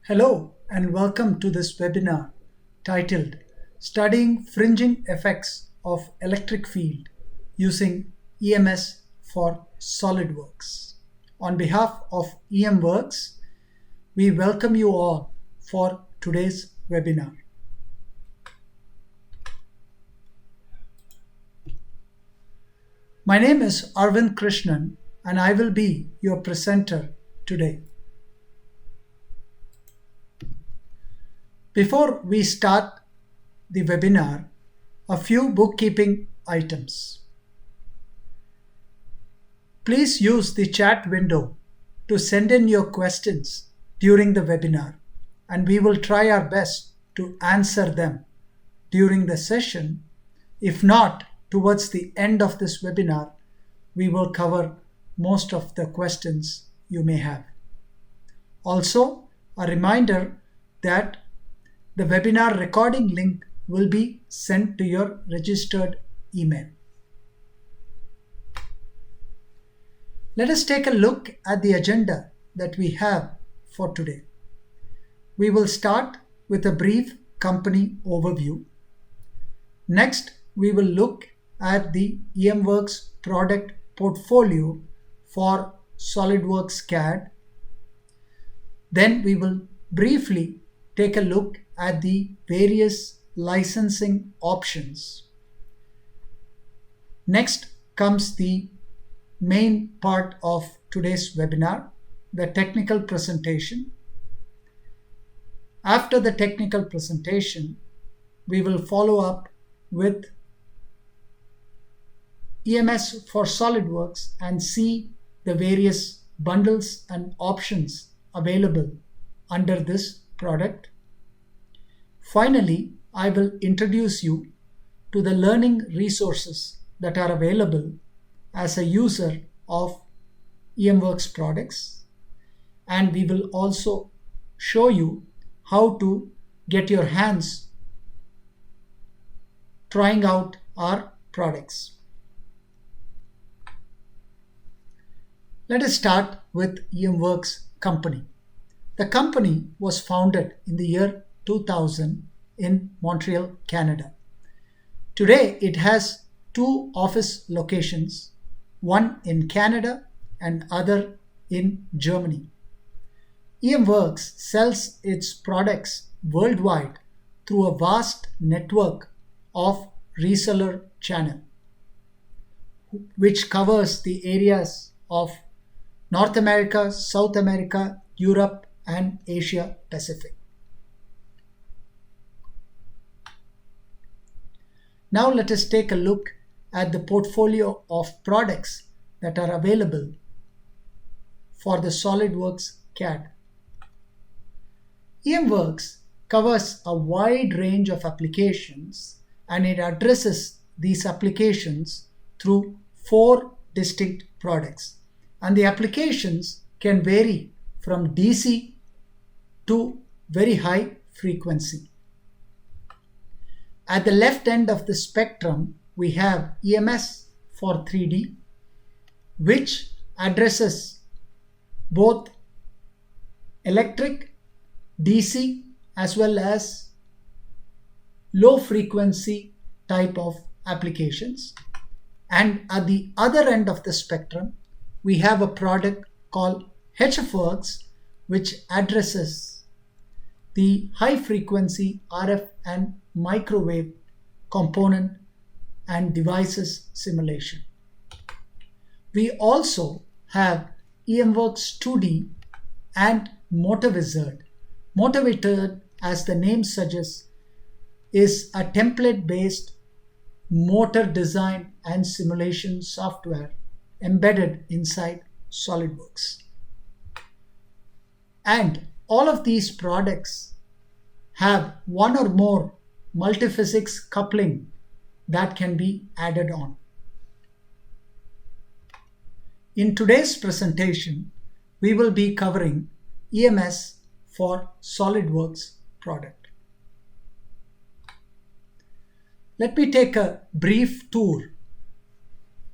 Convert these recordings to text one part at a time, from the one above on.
Hello and welcome to this webinar titled Studying Fringing Effects of Electric Field Using EMS for SOLIDWORKS. On behalf of EMWorks, we welcome you all for today's webinar. My name is Arvind Krishnan and I will be your presenter today. Before we start the webinar, a few bookkeeping items. Please use the chat window to send in your questions during the webinar, and we will try our best to answer them during the session. If not, towards the end of this webinar, we will cover most of the questions you may have. Also, a reminder that the webinar recording link will be sent to your registered email. Let us take a look at the agenda that we have for today. We will start with a brief company overview. Next, we will look at the EMWorks product portfolio for SOLIDWORKS CAD. Then we will briefly take a look at the various licensing options. Next comes the main part of today's webinar, the technical presentation. After the technical presentation, we will follow up with EMS for SOLIDWORKS and see the various bundles and options available under this product. Finally, I will introduce you to the learning resources that are available as a user of EMWorks products, and we will also show you how to get your hands trying out our products. Let us start with EMWorks company. The company was founded in the year 2000 in Montreal, Canada. Today, it has two office locations, one in Canada and other in Germany. EMWorks sells its products worldwide through a vast network of reseller channel, which covers the areas of North America, South America, Europe, and Asia Pacific. Now let us take a look at the portfolio of products that are available for the SOLIDWORKS CAD. EMWorks covers a wide range of applications and it addresses these applications through 4 distinct products. And the applications can vary from DC to very high frequency. At the left end of the spectrum, we have EMS for 3D, which addresses both electric, DC, as well as low frequency type of applications. And at the other end of the spectrum, we have a product called HFWorks, which addresses the high frequency RF and microwave component and devices simulation. We also have EMWorks 2D and MotorWizard. MotorWizard, as the name suggests, is a template-based motor design and simulation software embedded inside SOLIDWORKS. And all of these products have one or more multiphysics coupling that can be added on. In today's presentation, we will be covering EMS for SOLIDWORKS product. Let me take a brief tour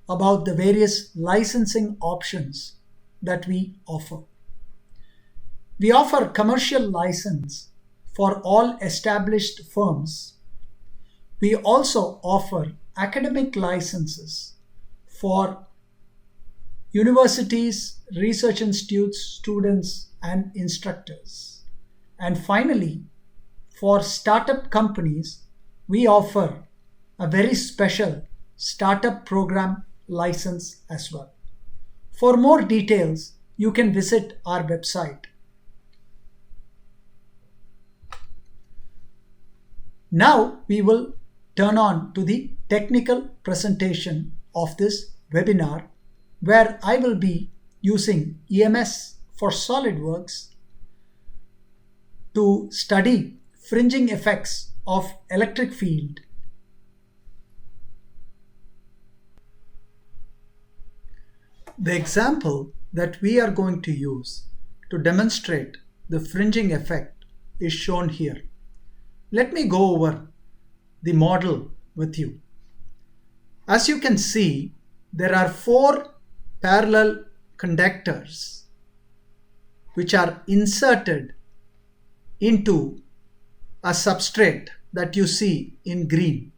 about the various licensing options that we offer. We offer commercial license for all established firms. We also offer academic licenses for universities, research institutes, students, and instructors. And finally, for startup companies, we offer a very special startup program license as well. For more details, you can visit our website. Now we will turn on to the technical presentation of this webinar, where I will be using EMS for SOLIDWORKS to study fringing effects of electric field. The example that we are going to use to demonstrate the fringing effect is shown here. Let me go over the model with you. As you can see, there are 4 parallel conductors which are inserted into a substrate that you see in green,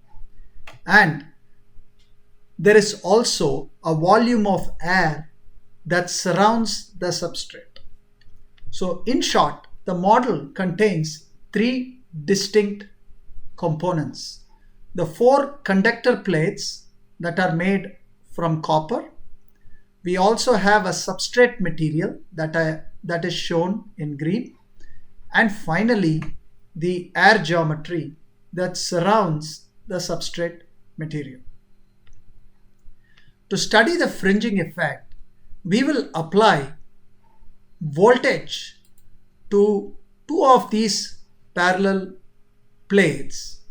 and there is also a volume of air that surrounds the substrate. So in short, the model contains 3 distinct components. The 4 conductor plates that are made from copper. We also have a substrate material that is shown in green. And finally, the air geometry that surrounds the substrate material. To study the fringing effect, we will apply voltage to 2 of these parallel plates,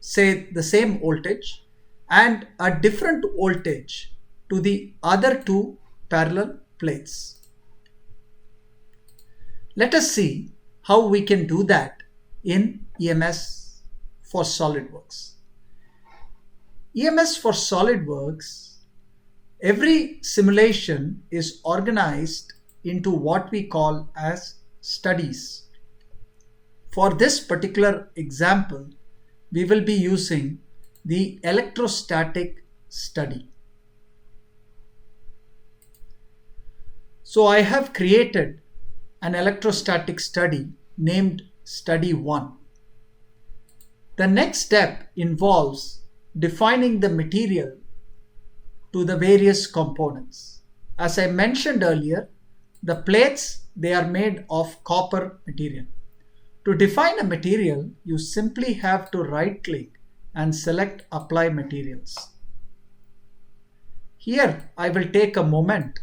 say the same voltage, and a different voltage to the other 2 parallel plates. Let us see how we can do that in EMS for SOLIDWORKS. EMS for SOLIDWORKS, every simulation is organized into what we call as studies. For this particular example, we will be using the electrostatic study. So I have created an electrostatic study named Study 1. The next step involves defining the material to the various components. As I mentioned earlier, the plates, they are made of copper material. To define a material, you simply have to right-click and select Apply Materials. Here, I will take a moment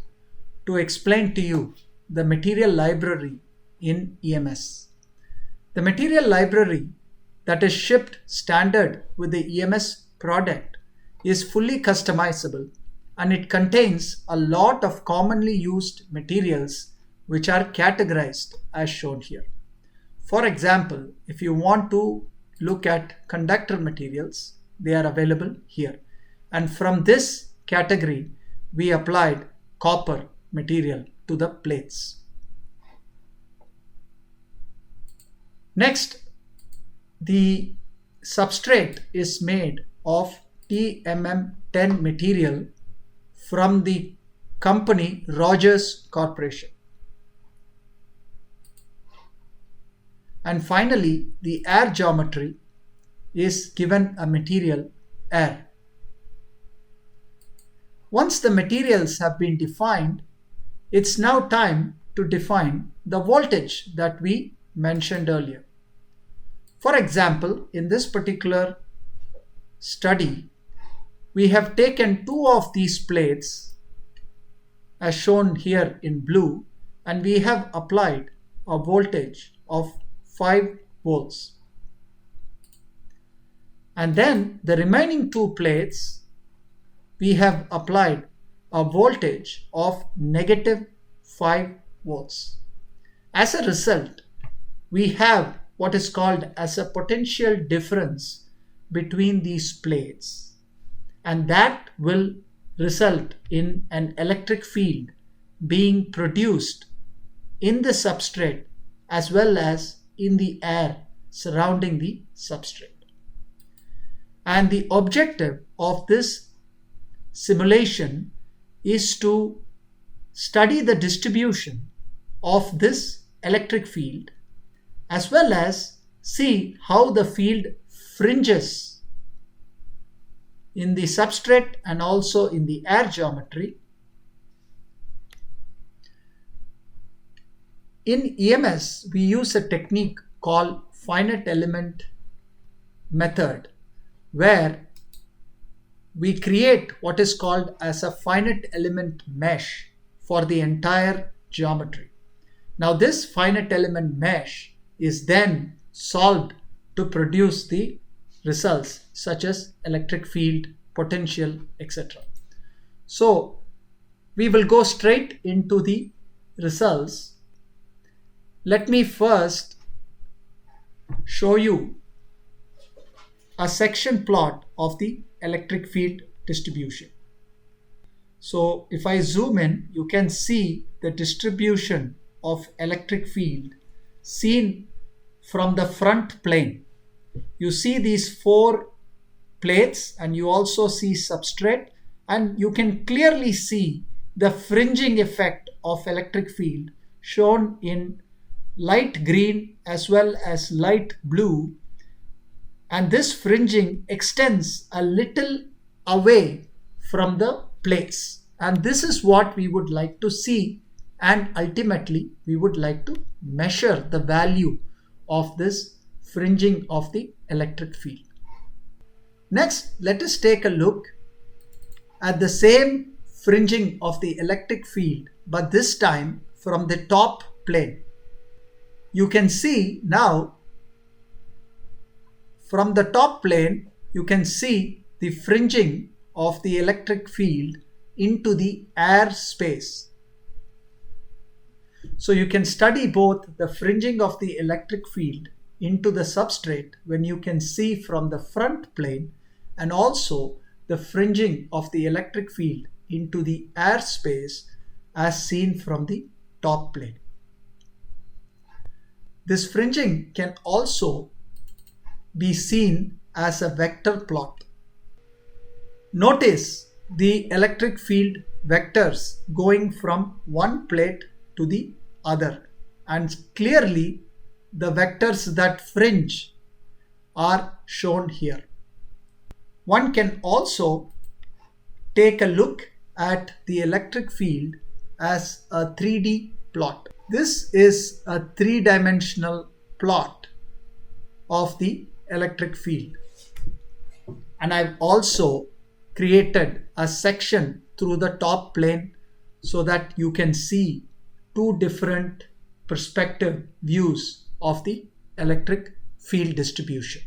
to explain to you the material library in EMS. The material library that is shipped standard with the EMS product is fully customizable, and it contains a lot of commonly used materials which are categorized as shown here. For example, if you want to look at conductor materials, they are available here. And from this category, we applied copper material to the plates. Next, the substrate is made of TMM10 material from the company Rogers Corporation. And finally, the air geometry is given a material air. Once the materials have been defined, it's now time to define the voltage that we mentioned earlier. For example, in this particular study, we have taken 2 of these plates as shown here in blue, and we have applied a voltage of 5 volts. And then the remaining 2 plates, we have applied a voltage of negative 5 volts. As a result, we have what is called as a potential difference between these plates, and that will result in an electric field being produced in the substrate as well as in the air surrounding the substrate. And the objective of this simulation is to study the distribution of this electric field as well as see how the field fringes in the substrate and also in the air geometry. In EMS, we use a technique called finite element method, where we create what is called as a finite element mesh for the entire geometry. Now this finite element mesh is then solved to produce the results such as electric field, potential, etc. So we will go straight into the results. Let me first show you a section plot of the electric field distribution. So if I zoom in, you can see the distribution of electric field seen from the front plane. You see these 4 plates and you also see substrate, and you can clearly see the fringing effect of electric field shown in light green as well as light blue, and this fringing extends a little away from the plates, and this is what we would like to see, and ultimately we would like to measure the value of this fringing of the electric field. Next, let us take a look at the same fringing of the electric field, but this time from the top plane. You can see now from the top plane, you can see the fringing of the electric field into the air space. So you can study both the fringing of the electric field into the substrate when you can see from the front plane, and also the fringing of the electric field into the air space as seen from the top plane. This fringing can also be seen as a vector plot. Notice the electric field vectors going from one plate to the other, and clearly the vectors that fringe are shown here. One can also take a look at the electric field as a 3D plot. This is a 3-dimensional plot of the electric field, and I've also created a section through the top plane so that you can see 2 different perspective views of the electric field distribution.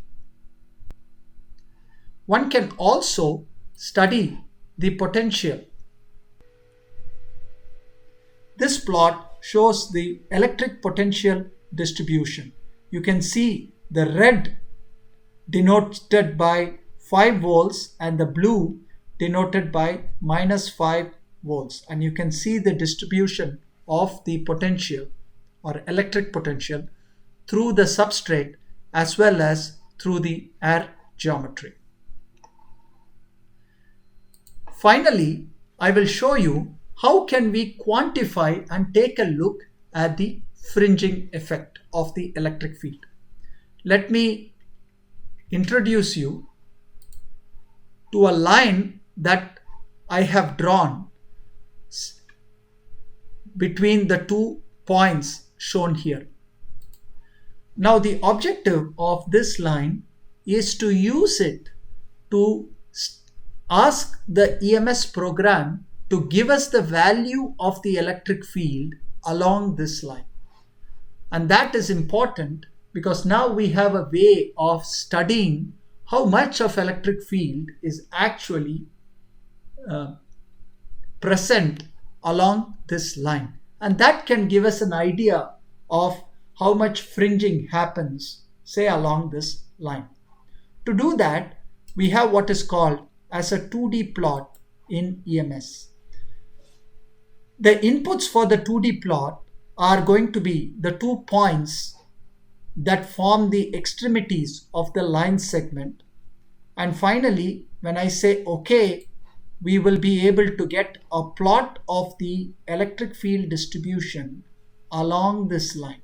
One can also study the potential. This plot shows the electric potential distribution. You can see the red denoted by 5 volts and the blue denoted by -5 volts, and you can see the distribution of the potential or electric potential through the substrate as well as through the air geometry. Finally, I will show you how can we quantify and take a look at the fringing effect of the electric field. Let me introduce you to a line that I have drawn between the 2 points shown here. Now the objective of this line is to use it to ask the EMS program to give us the value of the electric field along this line. And that is important because now we have a way of studying how much of electric field is actually present along this line. And that can give us an idea of how much fringing happens, say, along this line. To do that, we have what is called as a 2D plot in EMS. The inputs for the 2D plot are going to be the 2 points that form the extremities of the line segment. And finally, when I say OK, we will be able to get a plot of the electric field distribution along this line.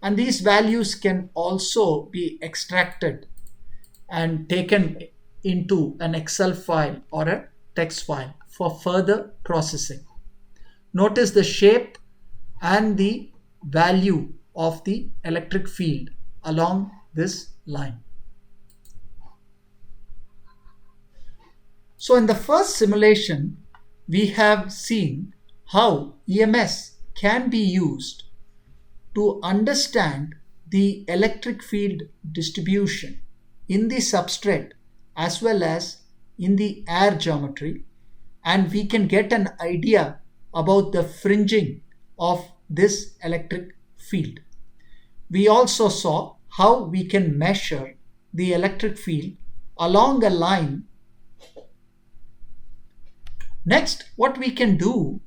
And these values can also be extracted and taken into an Excel file or a text file for further processing. Notice the shape and the value of the electric field along this line. So in the first simulation, we have seen how EMS can be used to understand the electric field distribution in the substrate as well as in the air geometry, and we can get an idea about the fringing of this electric field. We also saw how we can measure the electric field along a line. Next, what we can do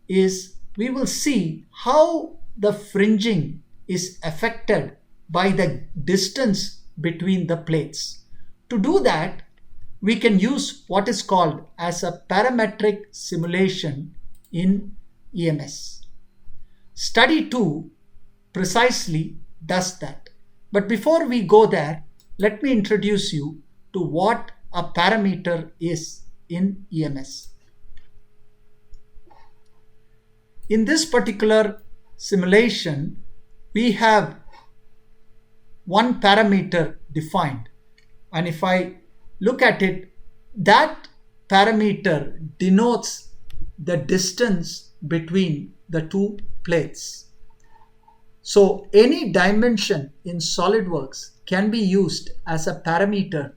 is we will see how the fringing is affected by the distance between the plates. To do that, we can use what is called as a parametric simulation in EMS. Study 2 precisely does that. But before we go there, let me introduce you to what a parameter is in EMS. In this particular simulation, we have one parameter defined, and if I look at it, that parameter denotes the distance between the two plates. So any dimension in SOLIDWORKS can be used as a parameter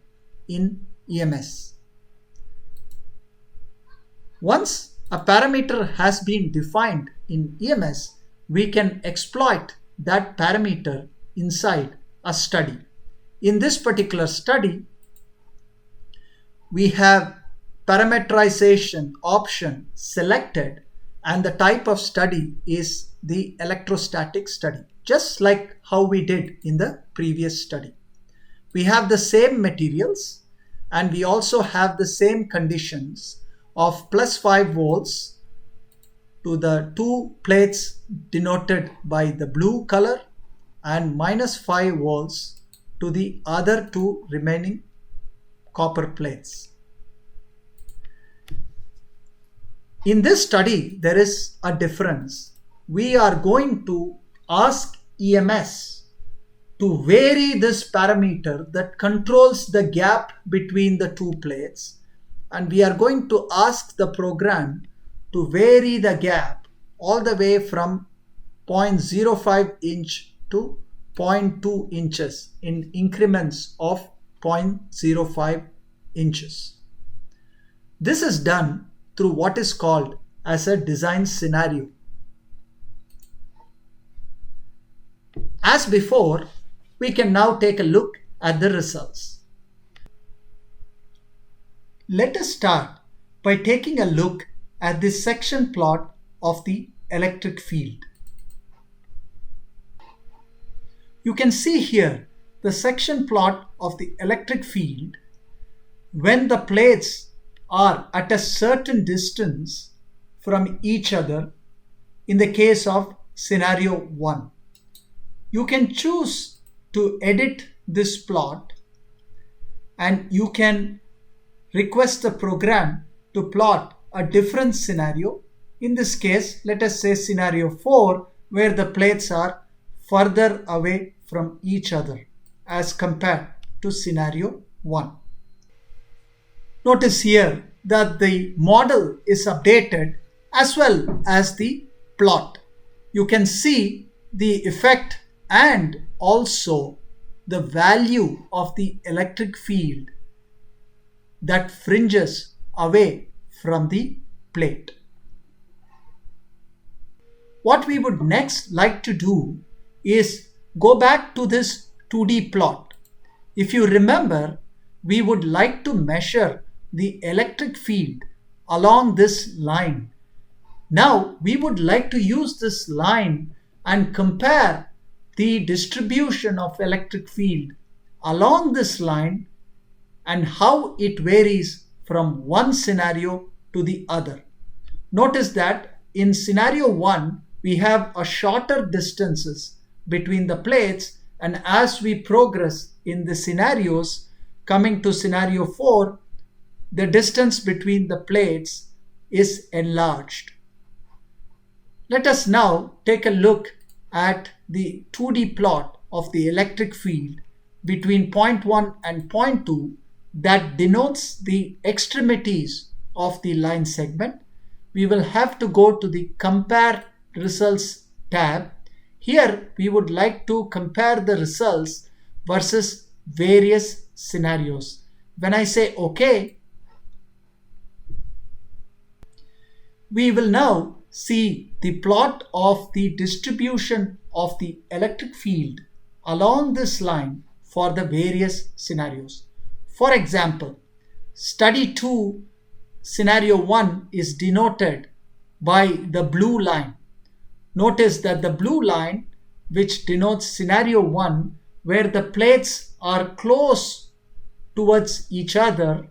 in EMS. Once a parameter has been defined in EMS, we can exploit that parameter inside a study. In this particular study, we have parameterization option selected, and the type of study is the electrostatic study, just like how we did in the previous study. We have the same materials and we also have the same conditions of plus 5 volts to the two plates denoted by the blue color and minus 5 volts to the other two remaining copper plates. In this study, there is a difference. We are going to ask EMS to vary this parameter that controls the gap between the two plates, and we are going to ask the program to vary the gap all the way from 0.05 inch to 0.2 inches in increments of 0.05 inches. This is done through what is called as a design scenario. As before, we can now take a look at the results. Let us start by taking a look at the section plot of the electric field. You can see here the section plot of the electric field when the plates are at a certain distance from each other in the case of scenario 1. You can choose to edit this plot and you can request the program to plot a different scenario. In this case, let us say scenario 4, where the plates are further away from each other as compared to scenario 1. Notice here that the model is updated as well as the plot. You can see the effect and also the value of the electric field that fringes away from the plate. What we would next like to do is go back to this 2D plot. If you remember, we would like to measure the electric field along this line Now we would like to use this line and compare the distribution of electric field along this line and how it varies from one scenario to the other. Notice that in scenario 1 we have a shorter distances between the plates, and as we progress in the scenarios, coming to scenario 4, the distance between the plates is enlarged. Let us now take a look at the 2D plot of the electric field between point 1 and point 2 that denotes the extremities of the line segment. We will have to go to the Compare Results tab. Here we would like to compare the results versus various scenarios. When I say OK, we will now see the plot of the distribution of the electric field along this line for the various scenarios. For example, study 2 scenario 1 is denoted by the blue line. Notice that the blue line, which denotes scenario 1, where the plates are close towards each other,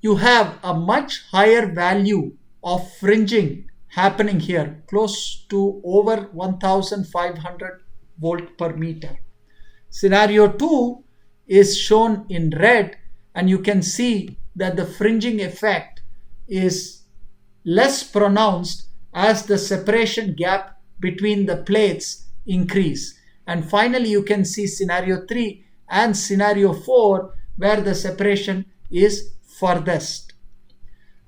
you have a much higher value of fringing happening here, close to over 1500 volt per meter. Scenario 2 is shown in red, and you can see that the fringing effect is less pronounced as the separation gap between the plates increase. And finally you can see scenario 3 and scenario 4 where the separation is furthest.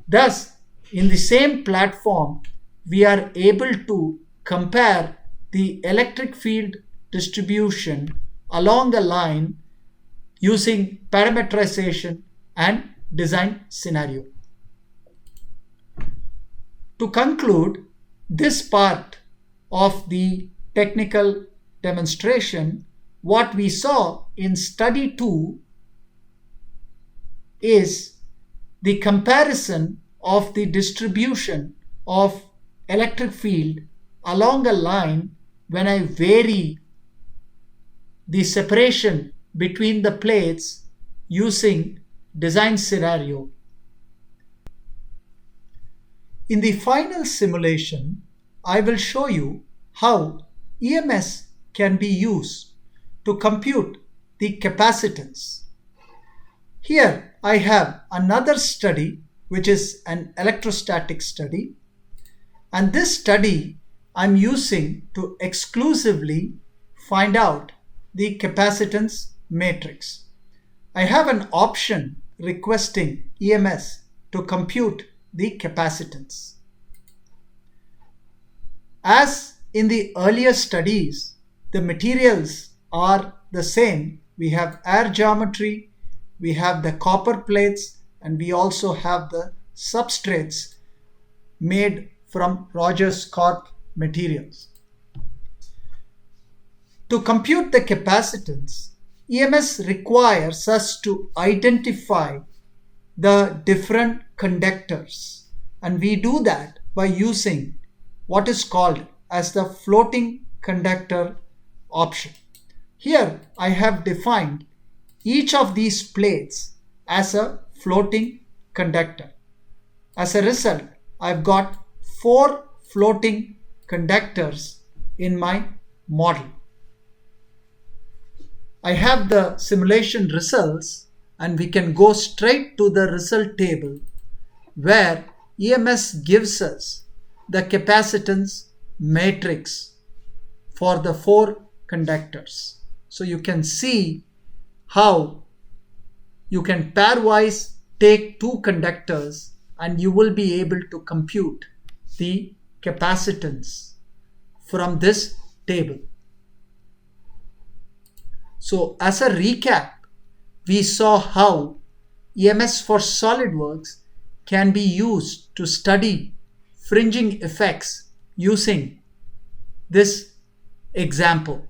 Thus, in the same platform, we are able to compare the electric field distribution along a line using parametrization and design scenario. To conclude this part of the technical demonstration, what we saw in study 2 is the comparison of the distribution of electric field along a line when I vary the separation between the plates using design scenario. In the final simulation, I will show you how EMS can be used to compute the capacitance. Here I have another study which is an electrostatic study, and this study I'm using to exclusively find out the capacitance matrix. I have an option requesting EMS to compute the capacitance. As in the earlier studies, the materials are the same. We have air geometry, we have the copper plates, and we also have the substrates made from Rogers Corp materials. To compute the capacitance, EMS requires us to identify the different conductors, and we do that by using what is called as the floating conductor option. Here I have defined each of these plates as a floating conductor. As a result, I've got 4 floating conductors in my model. I have the simulation results, and we can go straight to the result table where EMS gives us the capacitance matrix for the 4 conductors. So you can see how you can pairwise take 2 conductors and you will be able to compute the capacitance from this table. So as a recap, we saw how EMS for SOLIDWORKS can be used to study fringing effects using this example.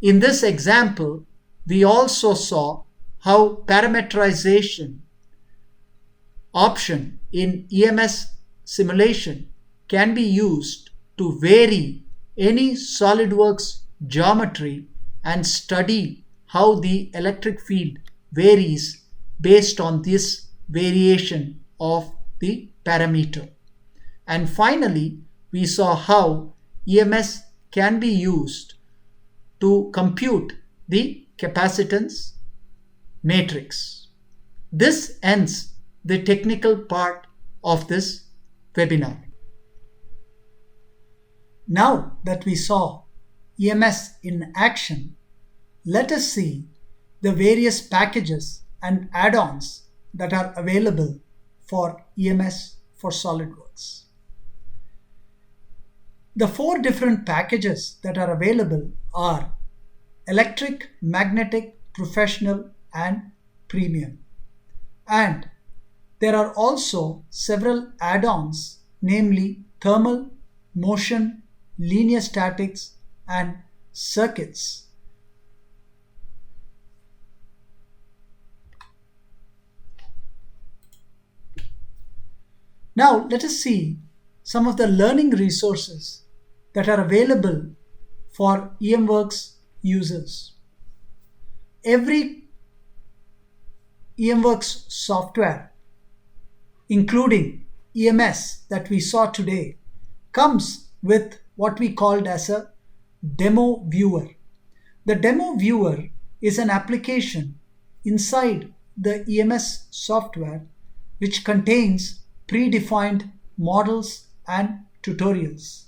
In this example, we also saw how parametrization option in EMS simulation can be used to vary any SOLIDWORKS geometry and study how the electric field varies based on this variation of the parameter. And finally, we saw how EMS can be used to compute the capacitance matrix. This ends the technical part of this webinar. Now that we saw EMS in action, let us see the various packages and add-ons that are available for EMS for SOLIDWORKS. The 4 different packages that are available are Electric, Magnetic, Professional, and Premium. And there are also several add-ons, namely Thermal, Motion, Linear Statics, and Circuits. Now let us see some of the learning resources that are available for EMWorks users. Every EMWorks software, including EMS that we saw today, comes with what we called as a demo viewer. The demo viewer is an application inside the EMS software which contains predefined models and tutorials,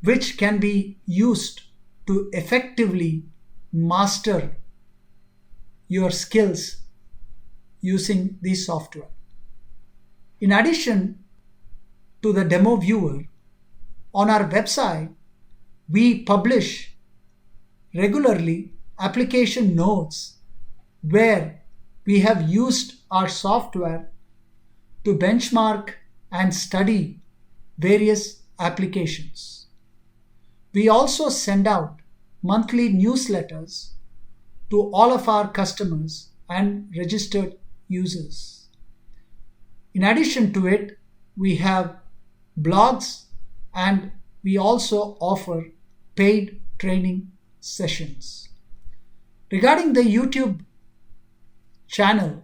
which can be used to effectively master your skills using the software. In addition to the demo viewer, on our website, we publish regularly application notes where we have used our software to benchmark and study various applications. We also send out monthly newsletters to all of our customers and registered users. In addition to it, we have blogs and we also offer paid training sessions. Regarding the YouTube channel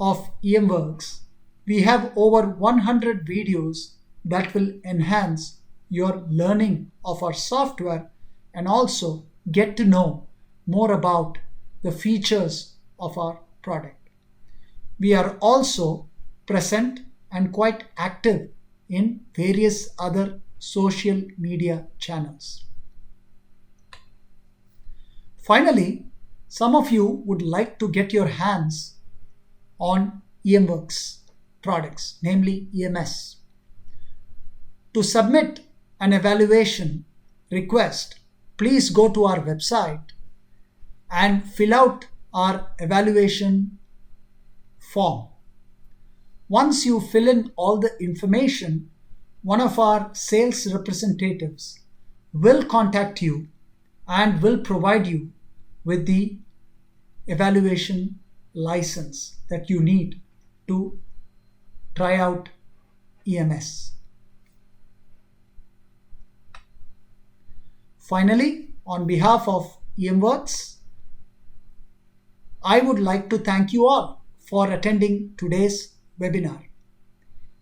of EMWorks, we have over 100 videos that will enhance your learning of our software and also get to know more about the features of our product. We are also present and quite active in various other social media channels. Finally, some of you would like to get your hands on EMWorks products, namely EMS. To submit an evaluation request, please go to our website and fill out our evaluation form. Once you fill in all the information, one of our sales representatives will contact you and will provide you with the evaluation license that you need to try out EMS. Finally, on behalf of EMWorks, I would like to thank you all for attending today's webinar.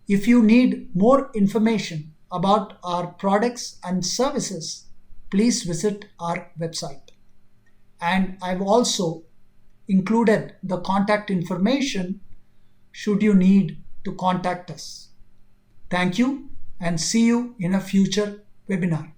If you need more information about our products and services, please visit our website. And I've also included the contact information should you need to contact us. Thank you and see you in a future webinar.